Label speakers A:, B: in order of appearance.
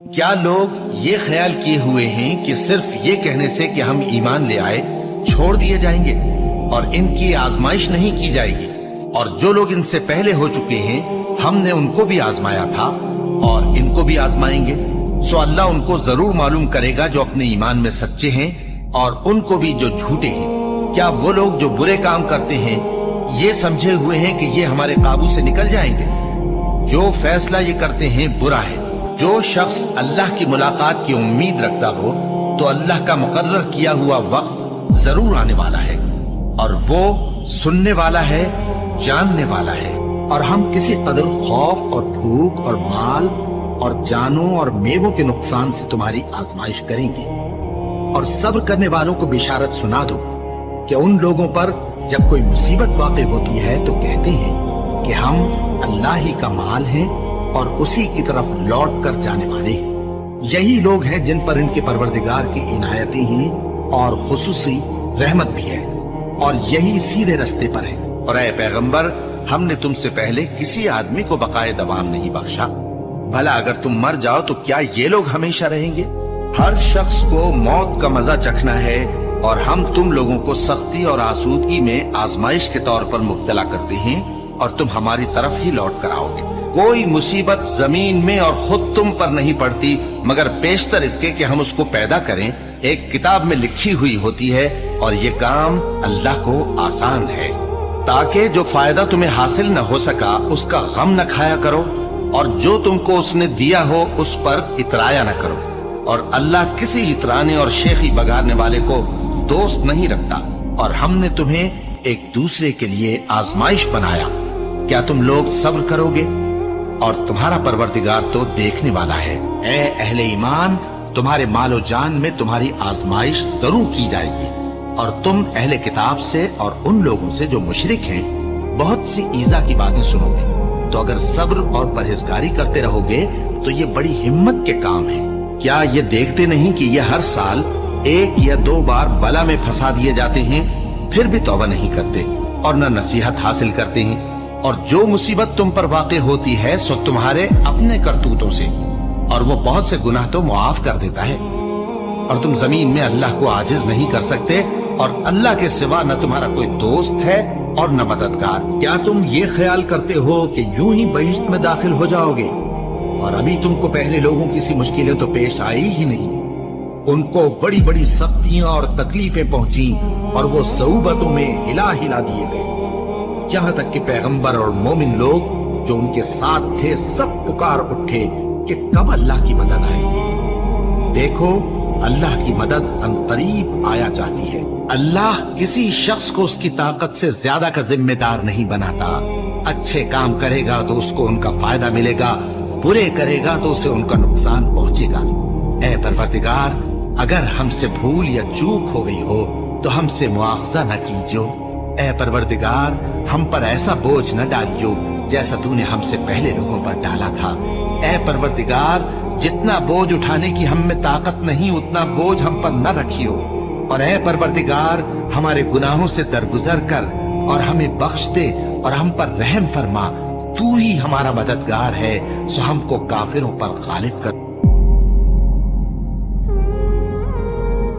A: کیا لوگ یہ خیال کیے ہوئے ہیں کہ صرف یہ کہنے سے کہ ہم ایمان لے آئے چھوڑ دیے جائیں گے اور ان کی آزمائش نہیں کی جائے گی؟ اور جو لوگ ان سے پہلے ہو چکے ہیں ہم نے ان کو بھی آزمایا تھا اور ان کو بھی آزمائیں گے، سو اللہ ان کو ضرور معلوم کرے گا جو اپنے ایمان میں سچے ہیں اور ان کو بھی جو جھوٹے ہیں۔ کیا وہ لوگ جو برے کام کرتے ہیں یہ سمجھے ہوئے ہیں کہ یہ ہمارے قابو سے نکل جائیں گے؟ جو فیصلہ یہ کرتے ہیں برا ہے۔ جو شخص اللہ کی ملاقات کی امید رکھتا ہو تو اللہ کا مقرر کیا ہوا وقت ضرور آنے والا ہے، اور وہ سننے والا ہے، جاننے والا ہے۔ اور ہم کسی قدر خوف اور بھوک اور مال اور جانوں اور میووں کے نقصان سے تمہاری آزمائش کریں گے، اور صبر کرنے والوں کو بشارت سنا دو کہ ان لوگوں پر جب کوئی مصیبت واقع ہوتی ہے تو کہتے ہیں کہ ہم اللہ ہی کا مال ہیں اور اسی کی طرف لوٹ کر جانے والے ہیں۔ یہی لوگ ہیں جن پر ان کے پروردگار کی عنایتیں ہیں اور خصوصی رحمت بھی ہے، اور یہی سیدھے رستے پر ہے۔ اور اے پیغمبر، ہم نے تم سے پہلے کسی آدمی کو بقائے دوام نہیں بخشا، بھلا اگر تم مر جاؤ تو کیا یہ لوگ ہمیشہ رہیں گے؟ ہر شخص کو موت کا مزہ چکھنا ہے، اور ہم تم لوگوں کو سختی اور آسودگی میں آزمائش کے طور پر مبتلا کرتے ہیں اور تم ہماری طرف ہی لوٹ کر آؤ گے۔ کوئی مصیبت زمین میں اور خود تم پر نہیں پڑتی مگر پیشتر اس کے کہ ہم اس کو پیدا کریں ایک کتاب میں لکھی ہوئی ہوتی ہے، اور یہ کام اللہ کو آسان ہے، تاکہ جو فائدہ تمہیں حاصل نہ ہو سکا اس کا غم نہ کھایا کرو، اور جو تم کو اس نے دیا ہو اس پر اترایا نہ کرو۔ اور اللہ کسی اترانے اور شیخی بگاڑنے والے کو دوست نہیں رکھتا، اور ہم نے تمہیں ایک دوسرے کے لیے آزمائش بنایا، کیا تم لوگ صبر کرو گے؟ اور تمہارا پروردگار تو دیکھنے والا ہے۔ اے اہل ایمان، تمہارے مال و جان میں تمہاری آزمائش ضرور کی جائے گی، اور تم اہل کتاب سے اور ان لوگوں سے جو مشرک ہیں بہت سی ایذا کی باتیں سنو گے، تو اگر صبر اور پرہیزگاری کرتے رہو گے تو یہ بڑی ہمت کے کام ہے۔ کیا یہ دیکھتے نہیں کہ یہ ہر سال 1 یا 2 بار بلا میں پھنسا دیے جاتے ہیں، پھر بھی توبہ نہیں کرتے اور نہ نصیحت حاصل کرتے ہیں؟ اور جو مصیبت تم پر واقع ہوتی ہے سو تمہارے اپنے کرتوتوں سے، اور وہ بہت سے گناہ تو معاف کر دیتا ہے۔ اور تم زمین میں اللہ کو عاجز نہیں کر سکتے، اور اللہ کے سوا نہ تمہارا کوئی دوست ہے اور نہ مددگار۔ کیا تم یہ خیال کرتے ہو کہ یوں ہی بہشت میں داخل ہو جاؤ گے، اور ابھی تم کو پہلے لوگوں کی سی مشکلیں تو پیش آئی ہی نہیں؟ ان کو بڑی بڑی سختیاں اور تکلیفیں پہنچیں، اور وہ صعوبتوں میں ہلا ہلا دیے گئے، یہاں تک کہ پیغمبر اور مومن لوگ جو ان کے ساتھ تھے سب پکار اٹھے کہ کب اللہ کی مدد آئے گی۔ دیکھو، اللہ کی مدد عنقریب آیا چاہتی ہے۔ اللہ کسی شخص کو اس کی طاقت سے زیادہ کا ذمہ دار نہیں بناتا۔ اچھے کام کرے گا تو اس کو ان کا فائدہ ملے گا، برے کرے گا تو اسے ان کا نقصان پہنچے گا۔ اے پروردگار، اگر ہم سے بھول یا چوک ہو گئی ہو تو ہم سے مواخذہ نہ کیجو۔ اے پروردگار، ہم پر ایسا بوجھ نہ ڈالیو جیسا تو نے ہم سے پہلے لوگوں پر ڈالا تھا۔ اے پروردگار، جتنا بوجھ اٹھانے کی ہم میں طاقت نہیں اتنا بوجھ ہم پر نہ رکھیو، اور اے پروردگار، ہمارے گناہوں سے درگزر کر اور ہمیں بخش دے اور ہم پر رحم فرما۔ تو ہی ہمارا مددگار ہے، سو ہم کو کافروں پر غالب کر۔